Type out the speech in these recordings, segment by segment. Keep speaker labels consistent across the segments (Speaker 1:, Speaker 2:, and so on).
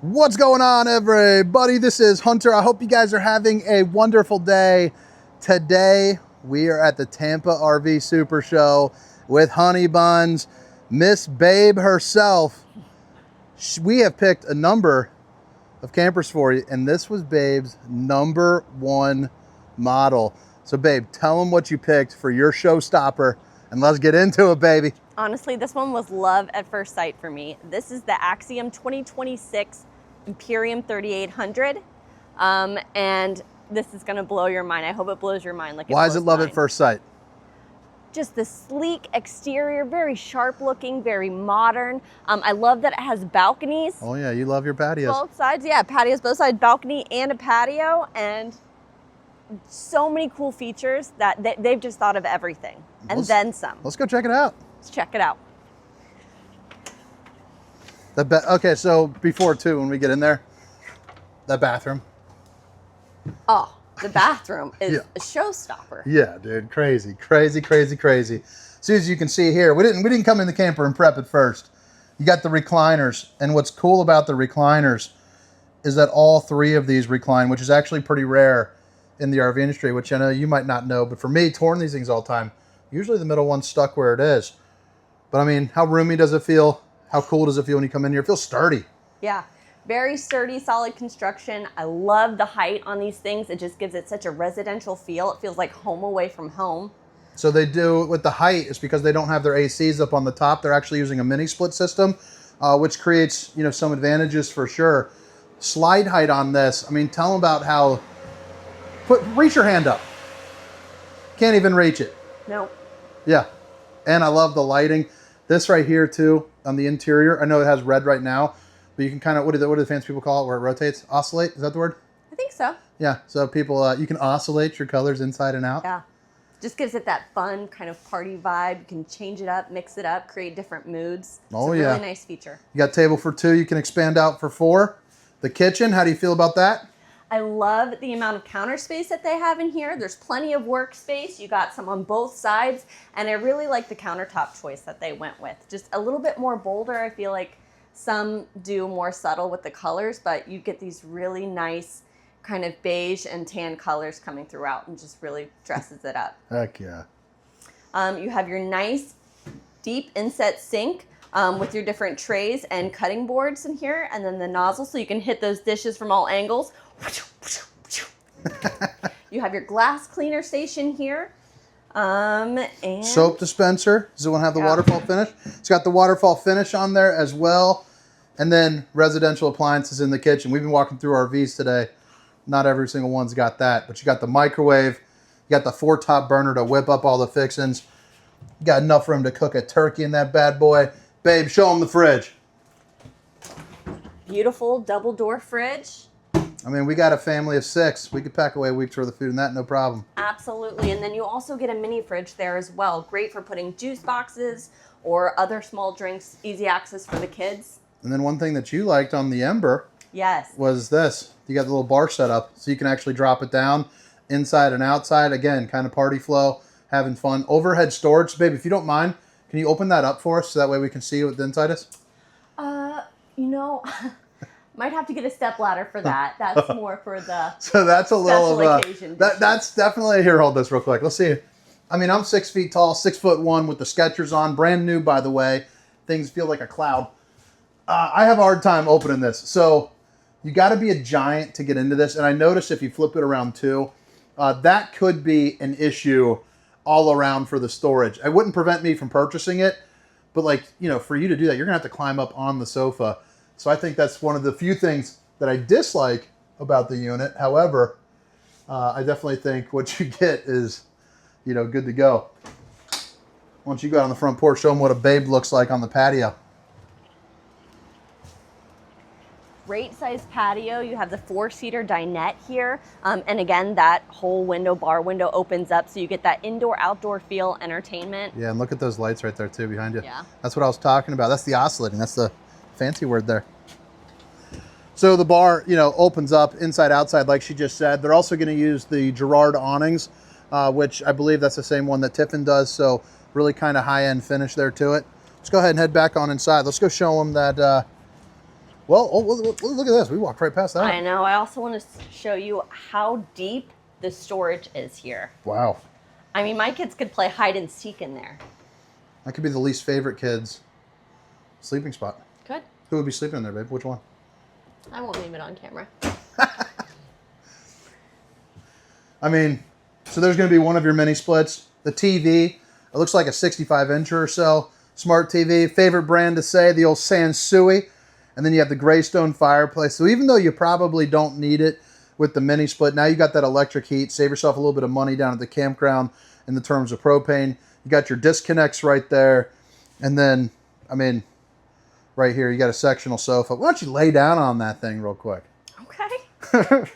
Speaker 1: What's going on, everybody? This is Hunter. I hope you guys are having a wonderful day. Today, we are at the Tampa RV Super Show with Honey Buns, Miss Babe herself. We have picked a number of campers for you, and this was Babe's #1 model. So, Babe, tell them what you picked for your showstopper, and let's get into it, baby.
Speaker 2: Honestly, this one was love at first sight for me. This is the Axiom 2026 Imperium 3800. And this is gonna blow your mind. I hope it blows your mind.
Speaker 1: Why is it love at first sight?
Speaker 2: Just the sleek exterior, very sharp looking, very modern. I love that it has balconies.
Speaker 1: Oh yeah, you love your patios.
Speaker 2: Both sides, yeah, patios, both sides, balcony and a patio, and so many cool features that they've just thought of everything, and then some.
Speaker 1: Let's go check it out.
Speaker 2: Let's check it out.
Speaker 1: Okay, so before too, when we get in there, that bathroom.
Speaker 2: Oh, the bathroom is a showstopper.
Speaker 1: Yeah, dude, crazy, crazy, crazy, crazy. So as you can see here, we didn't come in the camper and prep it first. You got the recliners, and what's cool about the recliners is that all three of these recline, which is actually pretty rare in the RV industry, which I know you might not know, but for me, touring these things all the time, usually the middle one's stuck where it is. But I mean, how roomy does it feel? How cool does it feel when you come in here? It feels sturdy.
Speaker 2: Yeah, very sturdy, solid construction. I love the height on these things. It just gives it such a residential feel. It feels like home away from home.
Speaker 1: So they do, with the height, it's because they don't have their ACs up on the top. They're actually using a mini split system, which creates, you know, some advantages for sure. Slide height on this, I mean, tell them about how, reach your hand up. Can't even reach it.
Speaker 2: No.
Speaker 1: Yeah, and I love the lighting. This right here too, on the interior, I know it has red right now, but you can kind of, what do the fancy people call it, where it rotates? Oscillate, is that the word?
Speaker 2: I think so.
Speaker 1: Yeah, so people, you can oscillate your colors inside and out.
Speaker 2: Yeah, just gives it that fun kind of party vibe. You can change it up, mix it up, create different moods.
Speaker 1: Oh,
Speaker 2: it's a
Speaker 1: yeah.
Speaker 2: really nice feature.
Speaker 1: You got table for 2, you can expand out for 4. The kitchen, how do you feel about that?
Speaker 2: I love the amount of counter space that they have in here. There's plenty of workspace. You got some on both sides. And I really like the countertop choice that they went with. Just a little bit more bolder. I feel like some do more subtle with the colors, but you get these really nice kind of beige and tan colors coming throughout and just really dresses it up.
Speaker 1: Heck yeah.
Speaker 2: You have your nice deep inset sink with your different trays and cutting boards in here, and then the nozzle so you can hit those dishes from all angles. You have your glass cleaner station here. And
Speaker 1: soap dispenser. Does it one have the waterfall finish? It's got the waterfall finish on there as well. And then residential appliances in the kitchen. We've been walking through RVs today. Not every single one's got that, but you got the microwave. You got the 4-top burner to whip up all the fixings. You got enough room to cook a turkey in that bad boy. Babe, show them the fridge.
Speaker 2: Beautiful double door fridge.
Speaker 1: I mean, we got a family of 6. We could pack away a week's worth of food in that, no problem.
Speaker 2: Absolutely. And then you also get a mini fridge there as well. Great for putting juice boxes or other small drinks, easy access for the kids.
Speaker 1: And then one thing that you liked on the Ember was this. You got the little bar set up so you can actually drop it down inside and outside. Again, kind of party flow, having fun. Overhead storage. Babe, if you don't mind, can you open that up for us so that way we can see what the inside is?
Speaker 2: You know... Might have to get a step ladder for that. That's more for the
Speaker 1: so that's a little
Speaker 2: occasion.
Speaker 1: That's definitely here. Hold this real quick. Let's see. I mean, I'm 6 feet tall, 6'1" with the Skechers on, brand new by the way. Things feel like a cloud. I have a hard time opening this, so you got to be a giant to get into this. And I noticed if you flip it around too, that could be an issue all around for the storage. It wouldn't prevent me from purchasing it, but like, you know, for you to do that, you're gonna have to climb up on the sofa. So I think that's one of the few things that I dislike about the unit. However, I definitely think what you get is, you know, good to go. Once you go out on the front porch, show them what a Babe looks like on the patio.
Speaker 2: Great size patio. You have the 4-seater dinette here. And again, that whole window, bar window opens up so you get that indoor-outdoor feel entertainment.
Speaker 1: Yeah, and look at those lights right there too behind you.
Speaker 2: Yeah.
Speaker 1: That's what I was talking about. That's the oscillating. That's the fancy word there. So the bar, you know, opens up inside, outside, like she just said. They're also going to use the Girard awnings, which I believe that's the same one that Tiffin does. So really kind of high-end finish there to it. Let's go ahead and head back on inside. Let's go show them that Well, look at this. We walked right past that.
Speaker 2: I know. I also want to show you how deep the storage is here.
Speaker 1: Wow.
Speaker 2: I mean, my kids could play hide and seek in there.
Speaker 1: That could be the least favorite kid's sleeping spot.
Speaker 2: Good.
Speaker 1: Who would be sleeping in there, babe? Which one?
Speaker 2: I won't name it on camera.
Speaker 1: I mean, so there's going to be one of your mini splits. The TV, it looks like a 65-incher or so. Smart TV. Favorite brand to say, the old Sansui. And then you have the Greystone fireplace. So even though you probably don't need it with the mini split, now you got that electric heat. Save yourself a little bit of money down at the campground in the terms of propane. You got your disconnects right there. And then, I mean, right here, you got a sectional sofa. Why don't you lay down on that thing real quick?
Speaker 2: Okay.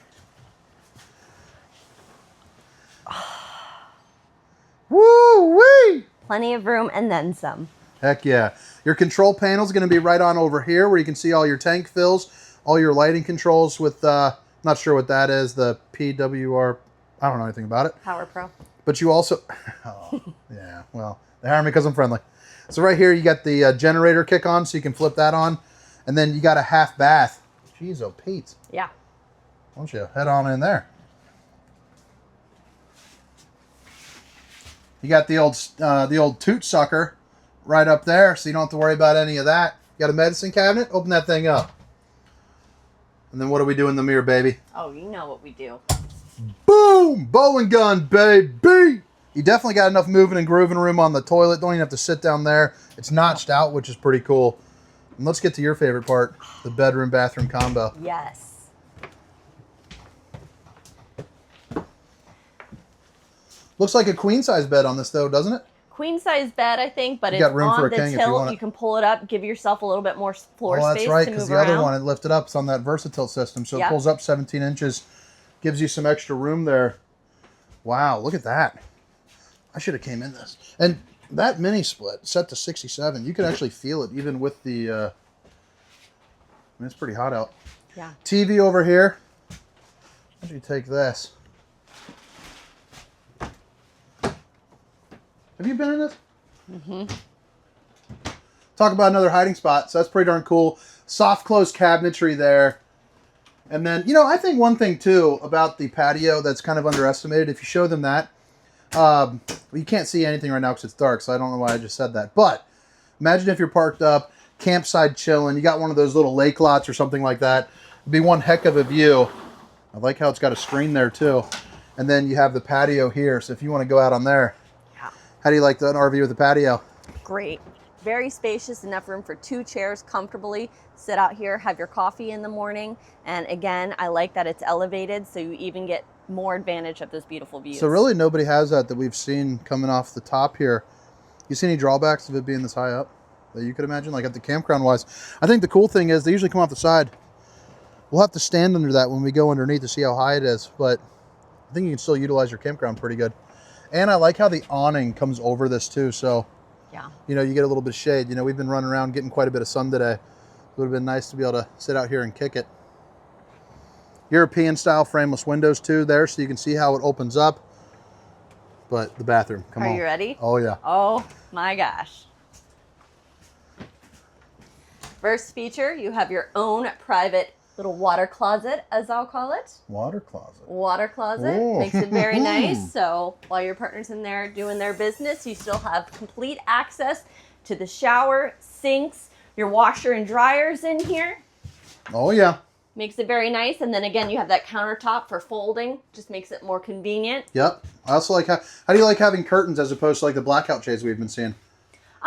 Speaker 1: Woo-wee!
Speaker 2: Plenty of room and then some.
Speaker 1: Heck yeah. Your control panel is going to be right on over here where you can see all your tank fills, all your lighting controls with, not sure what that is, the PWR, I don't know anything about it.
Speaker 2: Power Pro.
Speaker 1: But you also, oh, yeah, well, they hire me because I'm friendly. So right here you got the generator kick on, so you can flip that on. And then you got a half bath. Jeez, oh Pete.
Speaker 2: Yeah.
Speaker 1: Why don't you head on in there? You got the old toot sucker right up there, so you don't have to worry about any of that. You got a medicine cabinet? Open that thing up. And then what do we do in the mirror, baby?
Speaker 2: Oh, you know what we do.
Speaker 1: Boom! Bowling gun, baby! You definitely got enough moving and grooving room on the toilet. Don't even have to sit down there. It's notched out, which is pretty cool. And let's get to your favorite part, the bedroom-bathroom combo.
Speaker 2: Yes.
Speaker 1: Looks like a queen-size bed on this, though, doesn't it?
Speaker 2: Queen size bed, I think, but
Speaker 1: You
Speaker 2: it's
Speaker 1: got room for
Speaker 2: on
Speaker 1: a
Speaker 2: the
Speaker 1: king if you want
Speaker 2: tilt.
Speaker 1: it.
Speaker 2: You can pull it up, give yourself a little bit more floor
Speaker 1: Oh,
Speaker 2: space
Speaker 1: that's right,
Speaker 2: to
Speaker 1: because
Speaker 2: move
Speaker 1: the other
Speaker 2: around.
Speaker 1: one, it lifted up. It's on that Versatilt system, so
Speaker 2: Yep.
Speaker 1: it pulls up 17 inches. Gives you some extra room there. Wow, look at that. I should have came in this. And that mini split, set to 67, you can actually feel it even with the... I mean, it's pretty hot out.
Speaker 2: Yeah.
Speaker 1: TV over here. Why don't you take this? Have you been in this? Mm-hmm. Talk about another hiding spot. So that's pretty darn cool. Soft close cabinetry there. And then, you know, I think one thing too about the patio that's kind of underestimated, if you show them that, you can't see anything right now because it's dark, so I don't know why I just said that. But imagine if you're parked up, campsite chilling, you got one of those little lake lots or something like that. It'd be one heck of a view. I like how it's got a screen there too. And then you have the patio here, so if you want to go out on there.
Speaker 2: Yeah.
Speaker 1: How do you like the RV with the patio?
Speaker 2: Great. Very spacious, enough room for 2 chairs comfortably. Sit out here, have your coffee in the morning. And again, I like that it's elevated, so you even get more advantage of those beautiful views.
Speaker 1: So really nobody has that we've seen coming off the top here. You see any drawbacks of it being this high up that you could imagine, like at the campground wise? I think the cool thing is they usually come off the side. We'll have to stand under that when we go underneath to see how high it is, but I think you can still utilize your campground pretty good. And I like how the awning comes over this too, so
Speaker 2: yeah,
Speaker 1: you know, you get a little bit of shade. You know, we've been running around getting quite a bit of sun today. It would have been nice to be able to sit out here and kick it. European style frameless windows too there, so you can see how it opens up. But the bathroom, come on.
Speaker 2: Are you ready?
Speaker 1: Oh yeah.
Speaker 2: Oh my gosh. First feature, you have your own private little water closet, as I'll call it.
Speaker 1: Water closet.
Speaker 2: Water closet.
Speaker 1: Oh.
Speaker 2: Makes it very nice. So while your partner's in there doing their business, you still have complete access to the shower, sinks, your washer and dryers in here.
Speaker 1: Oh yeah.
Speaker 2: Makes it very nice. And then again, you have that countertop for folding. Just makes it more convenient.
Speaker 1: Yep. I also like how do you like having curtains as opposed to like the blackout shades we've been seeing?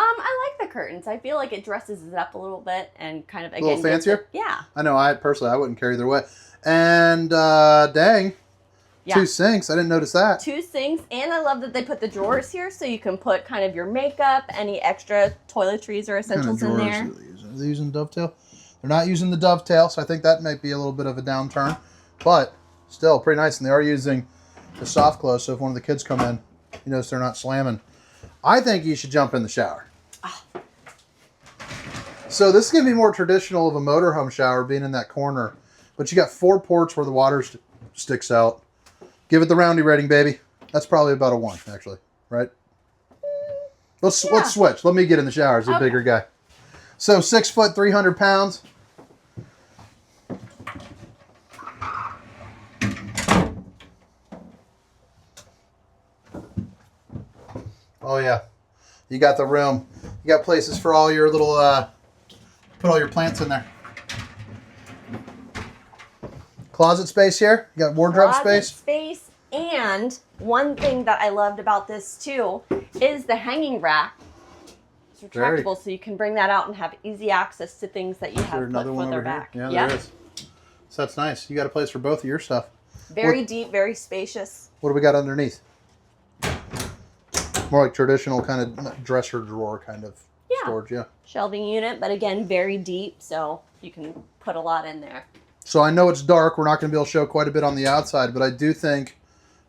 Speaker 2: I like the curtains. I feel like it dresses it up a little bit and kind of, again,
Speaker 1: A little fancier?
Speaker 2: Yeah.
Speaker 1: I know, I personally, I wouldn't carry either way. And dang,
Speaker 2: Yeah.
Speaker 1: 2 sinks. I didn't notice that.
Speaker 2: 2 sinks, and I love that they put the drawers here so you can put kind of your makeup, any extra toiletries or essentials in there.
Speaker 1: Are they using dovetail? They're not using the dovetail, so I think that might be a little bit of a downturn. But still pretty nice, and they are using the soft close, so if one of the kids come in, you notice they're not slamming. I think you should jump in the shower.
Speaker 2: Oh.
Speaker 1: So this is going to be more traditional of a motorhome shower, being in that corner. But you got 4 ports where the water sticks out. Give it the roundy rating, baby. That's probably about a 1, actually, right? Let's switch. Let me get in the shower as a bigger guy. So 6 foot, 300 pounds. Oh yeah. You got the room. You got places for all your little, put all your plants in there. Closet space here. You got wardrobe
Speaker 2: space. And one thing that I loved about this too is the hanging rack. It's retractable, so you can bring that out and have easy access to things that you have put further back.
Speaker 1: Yeah, there is. So that's nice. You got a place for both of your stuff.
Speaker 2: Very deep, very spacious.
Speaker 1: What do we got underneath? More like traditional kind of dresser drawer kind of storage, yeah.
Speaker 2: Shelving unit, but again, very deep, so you can put a lot in there.
Speaker 1: So I know it's dark. We're not going to be able to show quite a bit on the outside, but I do think,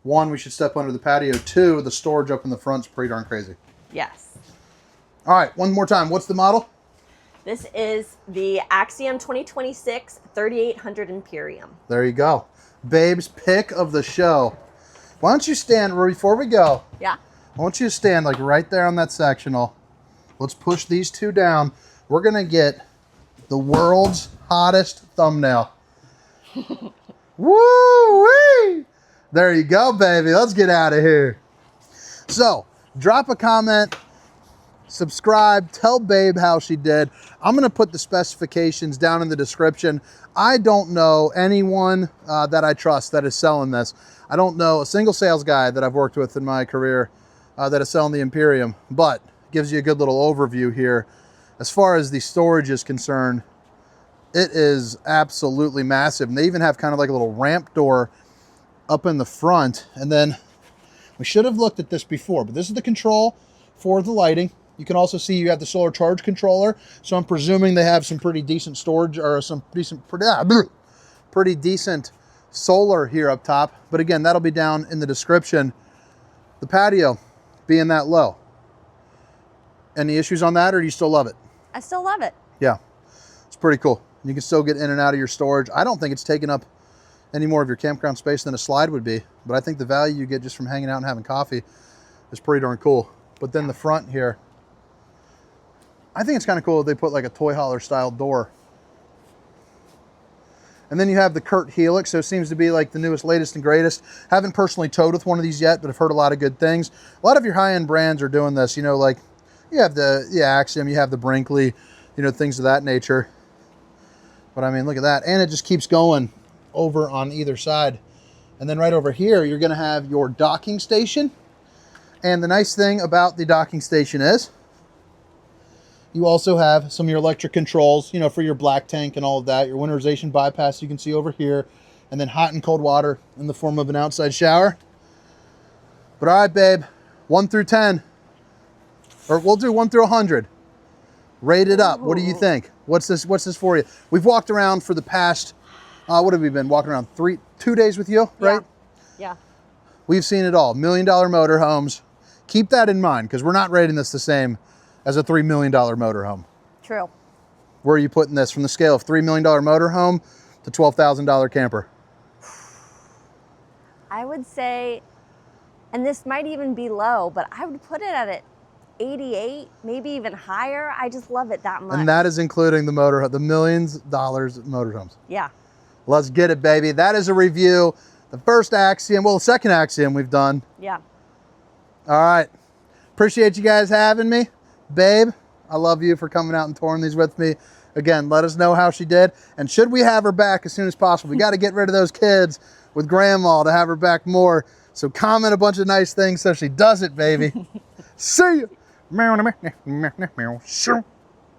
Speaker 1: one, we should step under the patio. Two, the storage up in the front's pretty darn crazy.
Speaker 2: Yes.
Speaker 1: All right, one more time. What's the model?
Speaker 2: This is the Axiom 2026 3800 Imperium.
Speaker 1: There you go. Babe's pick of the show. Why don't you stand, before we go,
Speaker 2: yeah.
Speaker 1: I want you to stand like right there on that sectional. Let's push these two down. We're going to get the world's hottest thumbnail. Woo-wee! There you go, baby. Let's get out of here. So, drop a comment, subscribe, tell Babe how she did. I'm going to put the specifications down in the description. I don't know anyone that I trust that is selling this. I don't know a single sales guy that I've worked with in my career that is selling the Imperium, but gives you a good little overview here. As far as the storage is concerned, it is absolutely massive. And they even have kind of like a little ramp door up in the front. And then we should have looked at this before, but this is the control for the lighting. You can also see you have the solar charge controller. So I'm presuming they have some pretty decent storage or some pretty decent solar here up top. But again, that'll be down in the description. The patio being that low. Any issues on that, or do you still love it?
Speaker 2: I still love it.
Speaker 1: Yeah, it's pretty cool. You can still get in and out of your storage. I don't think it's taking up any more of your campground space than a slide would be, but I think the value you get just from hanging out and having coffee is pretty darn cool. But then the front here, I think it's kind of cool that they put like a toy hauler style door. And then you have the Kurt Helix, so it seems to be like the newest, latest, and greatest. Haven't personally towed with one of these yet, but I've heard a lot of good things. A lot of your high-end brands are doing this, you know, like you have the Axiom, you have the Brinkley, you know, things of that nature. But I mean, look at that. And it just keeps going over on either side. And then right over here, you're going to have your docking station. And the nice thing about the docking station is you also have some of your electric controls, you know, for your black tank and all of that. Your winterization bypass you can see over here. And then hot and cold water in the form of an outside shower. But all right, babe, 1 through 10. Or we'll do 1 through 100. Rate it up. What do you think? What's this for you? We've walked around for the past, what have we been walking around? 2 days with you, right?
Speaker 2: Yeah.
Speaker 1: We've seen it all. $1 million motorhomes. Keep that in mind, because we're not rating this the same as a $3 million motorhome.
Speaker 2: True.
Speaker 1: Where are you putting this from the scale of $3 million motorhome to $12,000 camper?
Speaker 2: I would say, and this might even be low, but I would put it at 88, maybe even higher. I just love it that much.
Speaker 1: And that is including the millions of dollars motorhomes.
Speaker 2: Yeah.
Speaker 1: Let's get it, baby. That is a review. The first Axiom, well, the second Axiom we've done.
Speaker 2: Yeah.
Speaker 1: All right. Appreciate you guys having me. Babe, I love you for coming out and touring these with me. Again, let us know how she did. And should we have her back as soon as possible? We got to get rid of those kids with grandma to have her back more. So comment a bunch of nice things so she does it, baby. See you.